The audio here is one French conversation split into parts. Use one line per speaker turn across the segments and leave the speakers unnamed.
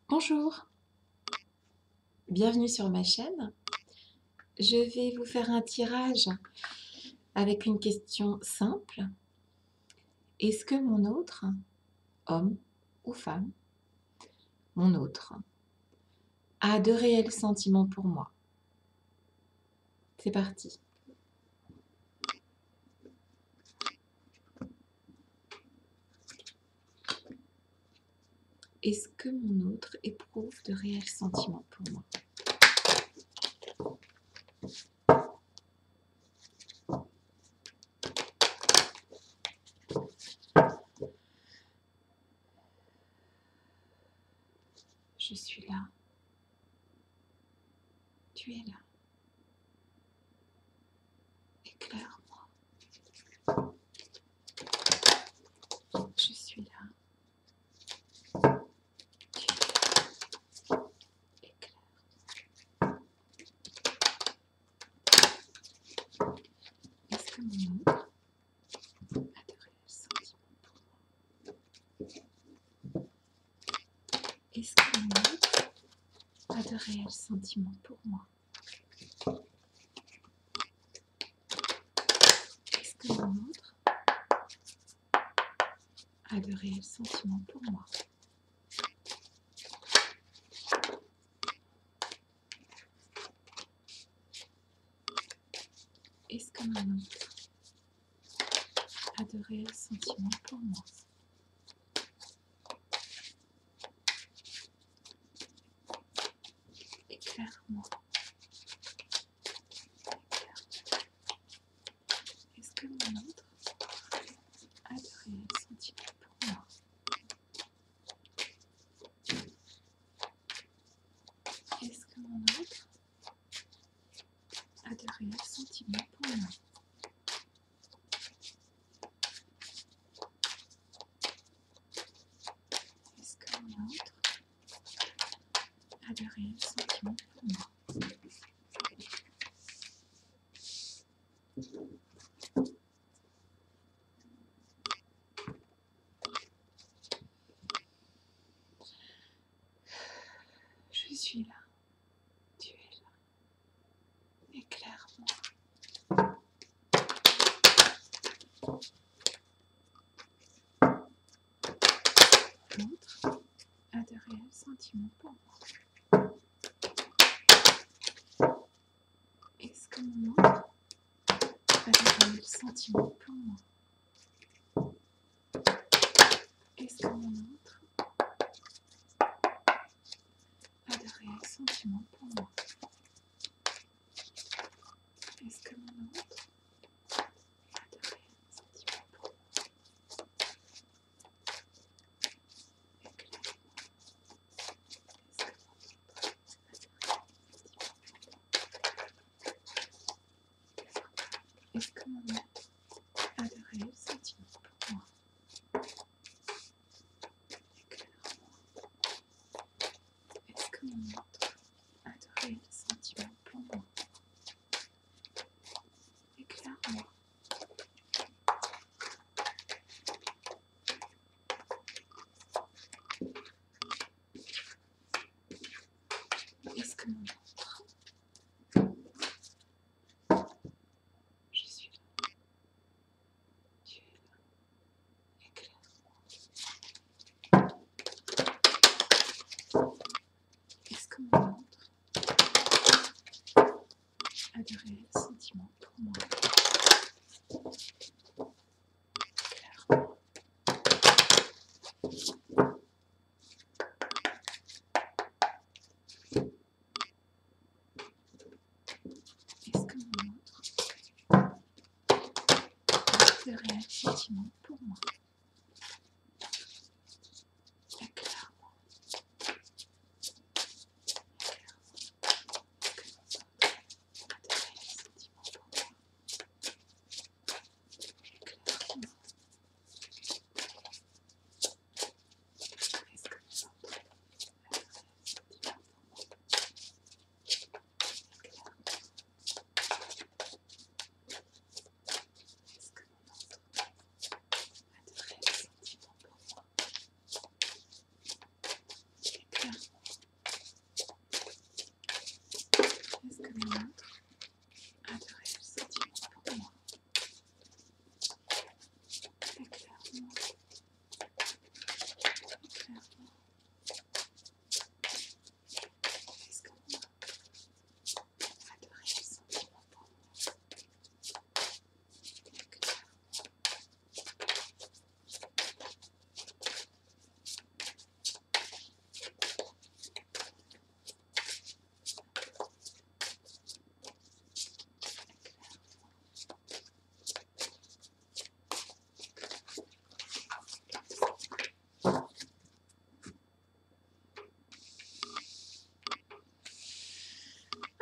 Bonjour, bienvenue sur ma chaîne. Je vais vous faire un tirage avec une question simple. Est-ce que mon autre, homme ou femme, mon autre, a de réels sentiments pour moi? C'est parti. Est-ce que mon autre éprouve de réels sentiments pour moi? Je suis là. Tu es là. Éclaire-moi. Je suis là. Tu es là. Éclaire. Est-ce que mon autre a de réels sentiments pour moi? Est-ce que mon autre a de réels sentiments pour moi? Est-ce que mon autre a de réels sentiments pour moi? Est-ce que mon autre a de réels sentiments pour moi? Éclaire-moi. Est-ce que mon autre a de réels sentiments pour moi? Est-ce que mon autre a de réels sentiments pour moi? Est-ce que mon autre a de réels sentiments pour moi? Je suis là. Tu es là. Éclaire-moi. L'autre a de réels sentiments pour moi. Est-ce que mon autre a de réels sentiments pour moi? Est-ce que mon autre a de réels sentiments pour moi? Est-ce que mon autre a de réels sentiments pour moi? Éclaire-moi. Est-ce que mon autre a de réels sentiments pour moi? Éclaire-moi. Est-ce que mon autre a de réels sentiments pour moi? Éclaire-moi. Est-ce que mon autre... Je suis là. Tu es là. Éclaire-moi. Est-ce que mon autre a de réels sentiments pour moi? Éclaire-moi. Est-ce que mon autre a de réels sentiments pour moi? Éclaire-moi.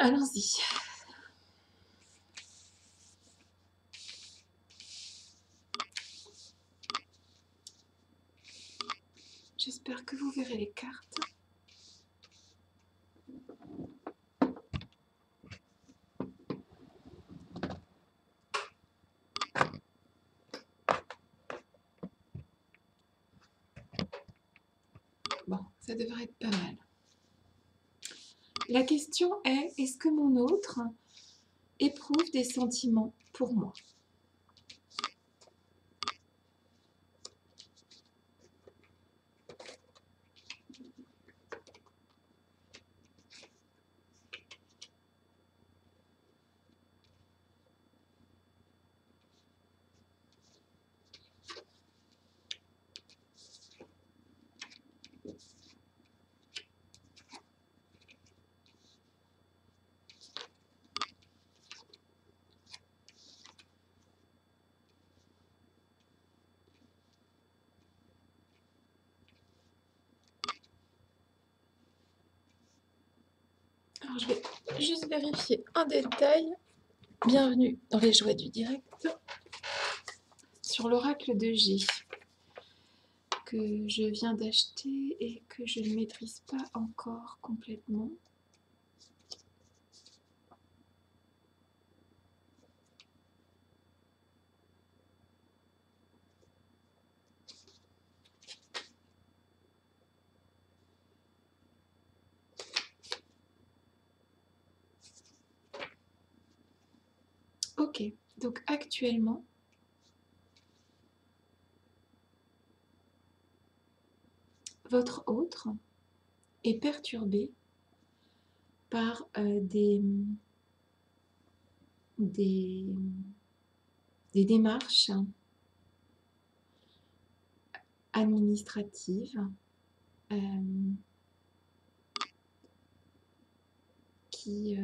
Allons-y. J'espère que vous verrez les cartes. Bon, ça devrait être pas mal. La question est, est-ce que mon autre éprouve des sentiments pour moi? Alors, je vais juste vérifier un détail. Bienvenue dans les joies du direct. Sur l'oracle de G, que je viens d'acheter et que je ne maîtrise pas encore complètement. Ok, donc actuellement, votre autre est perturbé par des démarches administratives qui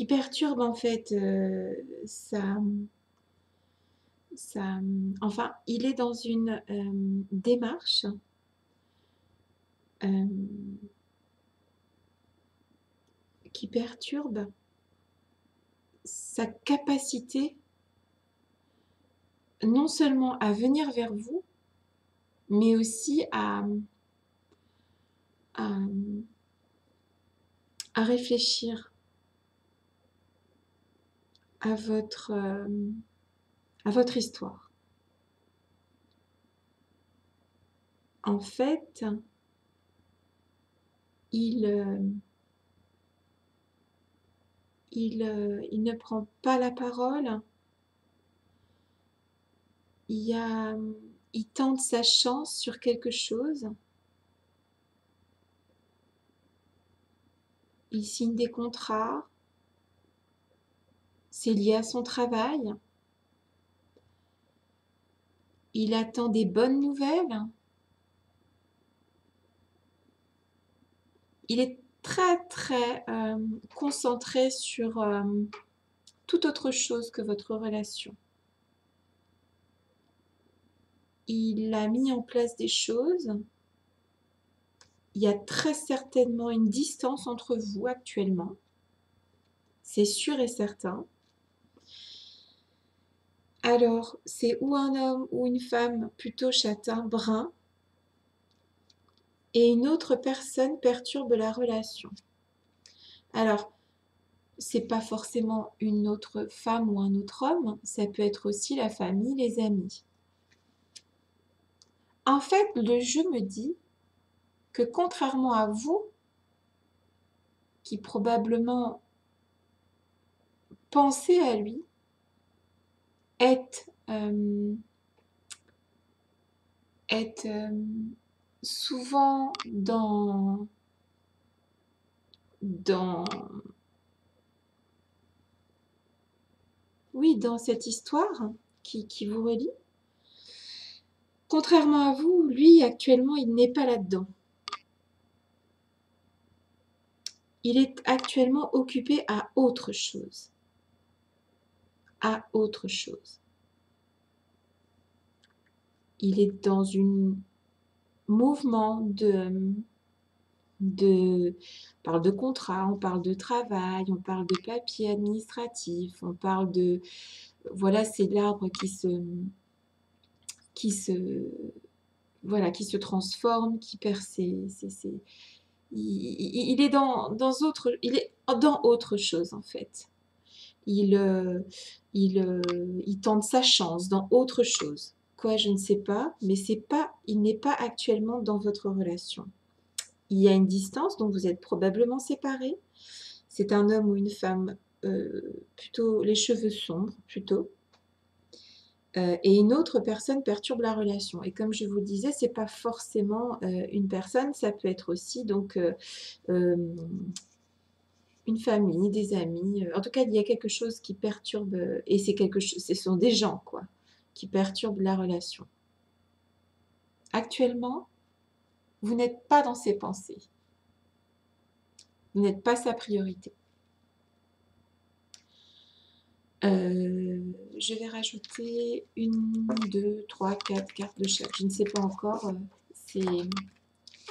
perturbent en fait enfin, il est dans une démarche qui perturbe sa capacité non seulement à venir vers vous, mais aussi à réfléchir à votre histoire. En fait, il ne prend pas la parole. Il tente sa chance sur quelque chose. Il signe des contrats. C'est lié à son travail. Il attend des bonnes nouvelles. Il est très très concentré sur toute autre chose que votre relation. Il a mis en place des choses. Il y a très certainement une distance entre vous actuellement. C'est sûr et certain. Alors, c'est ou un homme ou une femme plutôt châtain, brun, et une autre personne perturbe la relation. Alors, c'est pas forcément une autre femme ou un autre homme, ça peut être aussi la famille, les amis. En fait, le jeu me dit que contrairement à vous, qui probablement pensez à lui, êtes souvent dans cette histoire qui vous relie. Contrairement à vous, lui, actuellement, il n'est pas là-dedans. Il est actuellement occupé à autre chose. À autre chose. Il est dans une mouvement on parle de contrat, on parle de travail, on parle de papier administratif, on parle de... Voilà, c'est l'arbre qui se, voilà, qui se transforme, qui perd il est il est dans autre chose en fait. Il, il tente sa chance dans autre chose. Quoi, je ne sais pas, mais il n'est pas actuellement dans votre relation. Il y a une distance, donc vous êtes probablement séparés. C'est un homme ou une femme, plutôt les cheveux sombres, plutôt. Et une autre personne perturbe la relation. Et comme je vous le disais, c'est pas forcément une personne, ça peut être aussi donc une famille, des amis. En tout cas, il y a quelque chose qui perturbe, et c'est quelque chose, ce sont des gens quoi, qui perturbent la relation. Actuellement, vous n'êtes pas dans ses pensées. Vous n'êtes pas sa priorité. Je vais rajouter 1, 2, 3, 4 cartes de chaque. Je ne sais pas encore.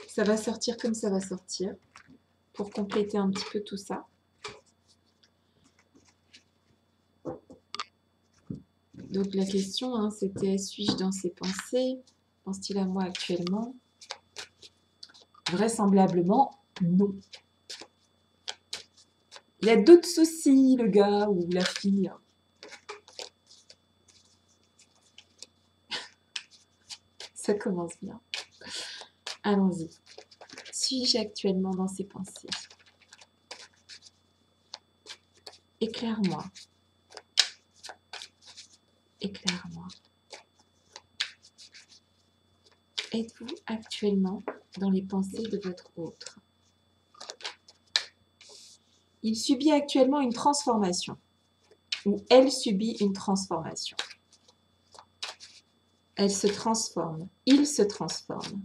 Ça va sortir comme ça va sortir pour compléter un petit peu tout ça. Donc la question, hein, c'était suis-je dans ses pensées? Pense-t-il à moi actuellement? Vraisemblablement, non. Il a d'autres soucis, le gars ou la fille. Ça commence bien. Allons-y. Suis-je actuellement dans ses pensées? Éclaire-moi. Éclaire-moi. Êtes-vous actuellement dans les pensées de votre autre? Il subit actuellement une transformation. Ou elle subit une transformation. Elle se transforme. Il se transforme.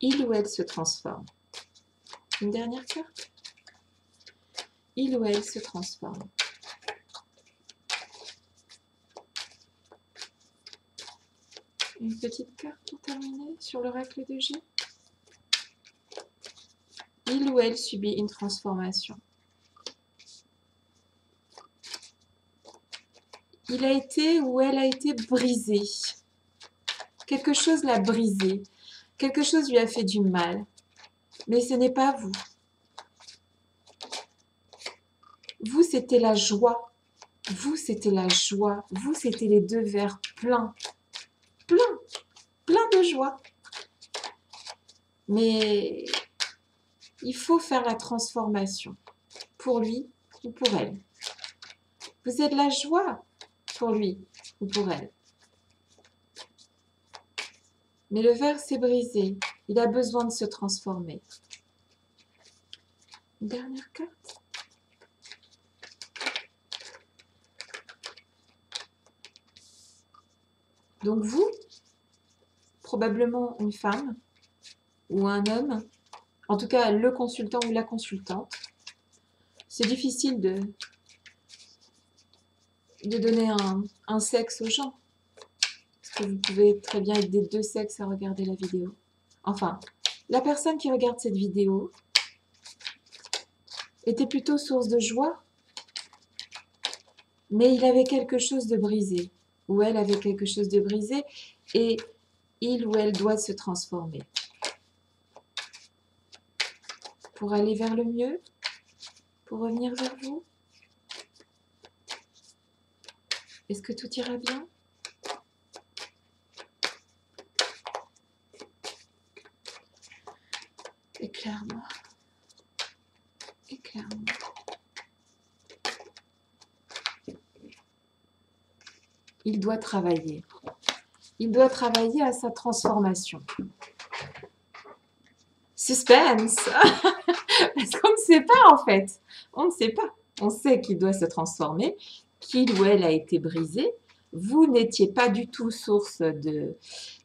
Il ou elle se transforme. Une dernière carte. Il ou elle se transforme. Une petite carte pour terminer sur l'oracle de G. Il ou elle subit une transformation. Il a été ou elle a été brisé. Quelque chose l'a brisé. Quelque chose lui a fait du mal. Mais ce n'est pas vous. Vous, c'était la joie. Vous, c'était la joie. Vous, c'était les deux verres pleins. Plein de joie. Mais il faut faire la transformation. Pour lui ou pour elle. Vous êtes la joie pour lui ou pour elle. Mais le verre s'est brisé. Il a besoin de se transformer. Une dernière carte. Donc vous, probablement une femme ou un homme, en tout cas le consultant ou la consultante, c'est difficile de donner un sexe aux gens. Parce que vous pouvez très bien être des deux sexes à regarder la vidéo. Enfin, la personne qui regarde cette vidéo était plutôt source de joie, mais il avait quelque chose de brisé, ou elle avait quelque chose de brisé, et il ou elle doit se transformer. Pour aller vers le mieux, pour revenir vers vous. Est-ce que tout ira bien? Éclaire-moi. Éclaire-moi. Il doit travailler. Il doit travailler à sa transformation. Suspense. Parce qu'on ne sait pas en fait. On ne sait pas. On sait qu'il doit se transformer, qu'il ou elle a été brisé. Vous n'étiez pas du tout source de...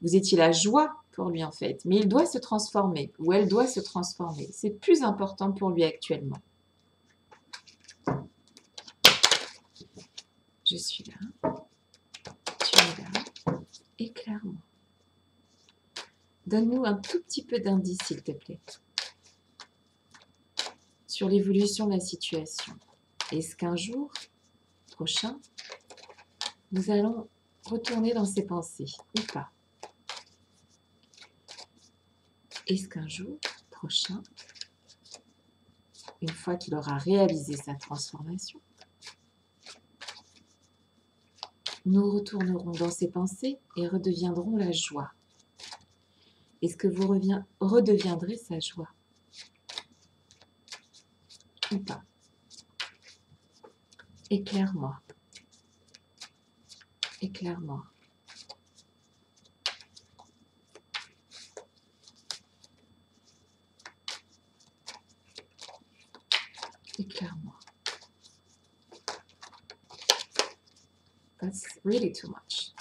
Vous étiez la joie pour lui en fait. Mais il doit se transformer, ou elle doit se transformer. C'est plus important pour lui actuellement. Je suis là. Tu es là. Éclaire-moi. Donne-nous un tout petit peu d'indice, s'il te plaît, sur l'évolution de la situation. Est-ce qu'un jour prochain, nous allons retourner dans ses pensées ou pas? Est-ce qu'un jour prochain, une fois qu'il aura réalisé sa transformation, nous retournerons dans ses pensées et redeviendrons la joie? Est-ce que vous redeviendrez sa joie ou pas? Éclaire-moi. Éclaire-moi. Éclaire-moi. That's really too much.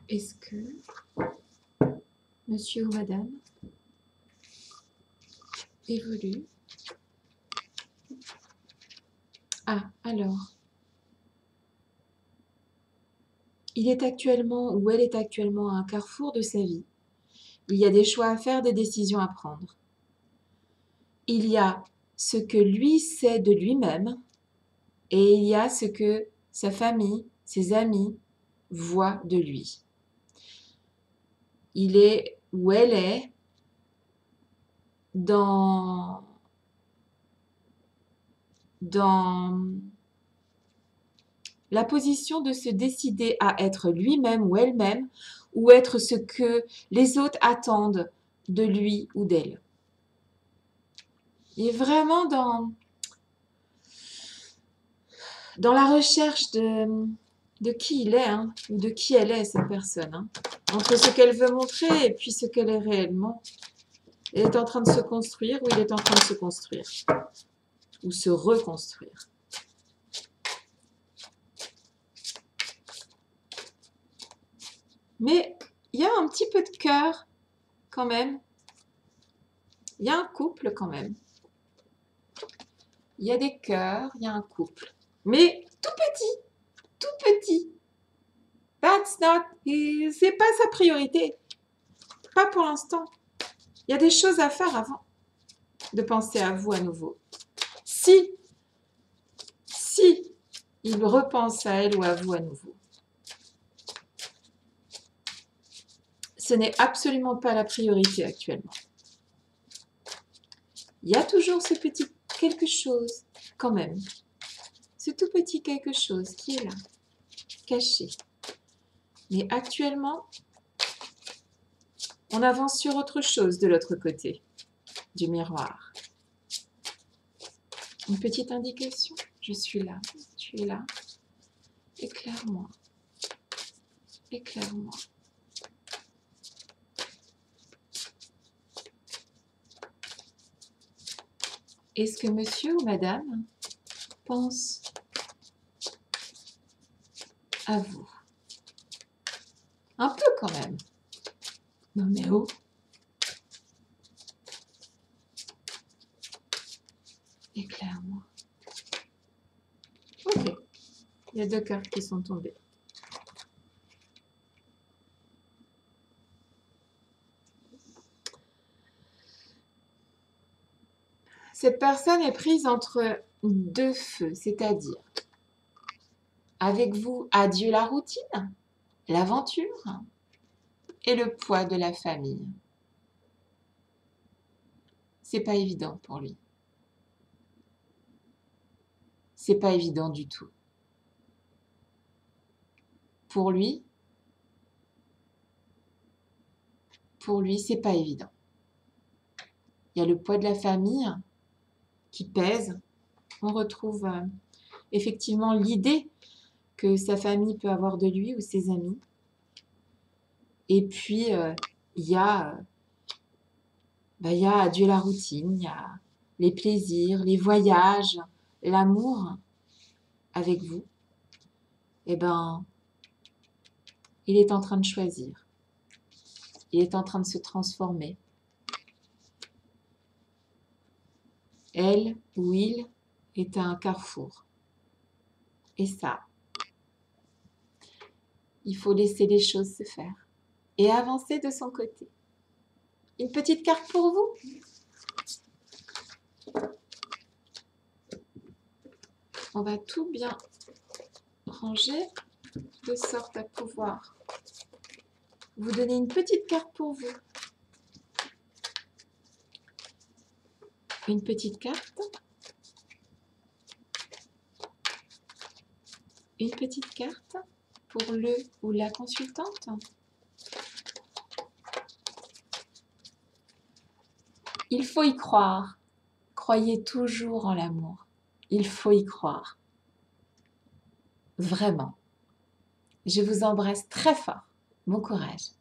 Est-ce que monsieur ou madame évolue? Ah, alors, il est actuellement ou elle est actuellement à un carrefour de sa vie. Il y a des choix à faire, des décisions à prendre. Il y a ce que lui sait de lui-même et il y a ce que sa famille, ses amis voient de lui. Il est ou elle est dans la position de se décider à être lui-même ou elle-même ou être ce que les autres attendent de lui ou d'elle. Il est vraiment dans la recherche de qui il est ou de qui elle est, cette personne. Entre ce qu'elle veut montrer et puis ce qu'elle est réellement. Elle est en train de se construire ou il est en train de se construire ou se reconstruire. Mais il y a un petit peu de cœur quand même. Il y a un couple quand même. Il y a des cœurs, il y a un couple. Mais tout petit, tout petit. C'est pas sa priorité. Pas pour l'instant. Il y a des choses à faire avant de penser à vous à nouveau. Si il repense à elle ou à vous à nouveau, ce n'est absolument pas la priorité actuellement. Il y a toujours ce petit quelque chose, quand même. Ce tout petit quelque chose qui est là, caché. Mais actuellement, on avance sur autre chose de l'autre côté du miroir. Une petite indication. Je suis là, tu es là. Éclaire-moi. Éclaire-moi. Est-ce que monsieur ou madame pense à vous? Un peu quand même. Non mais oh. Éclaire-moi. Ok. Il y a 2 cartes qui sont tombées. Cette personne est prise entre 2 feux, c'est-à-dire avec vous, adieu la routine, l'aventure et le poids de la famille. C'est pas évident pour lui. C'est pas évident du tout. Pour lui, c'est pas évident. Il y a le poids de la famille qui pèse. On retrouve effectivement l'idée que sa famille peut avoir de lui ou ses amis. Et puis, il y a adieu la routine, il y a les plaisirs, les voyages, l'amour avec vous. Eh ben, il est en train de choisir. Il est en train de se transformer. Elle ou il est à un carrefour. Et ça, il faut laisser les choses se faire et avancer de son côté. Une petite carte pour vous. On va tout bien ranger de sorte à pouvoir vous donner une petite carte pour vous. Une petite carte. Une petite carte pour le ou la consultante. Il faut y croire. Croyez toujours en l'amour. Il faut y croire. Vraiment. Je vous embrasse très fort. Bon courage.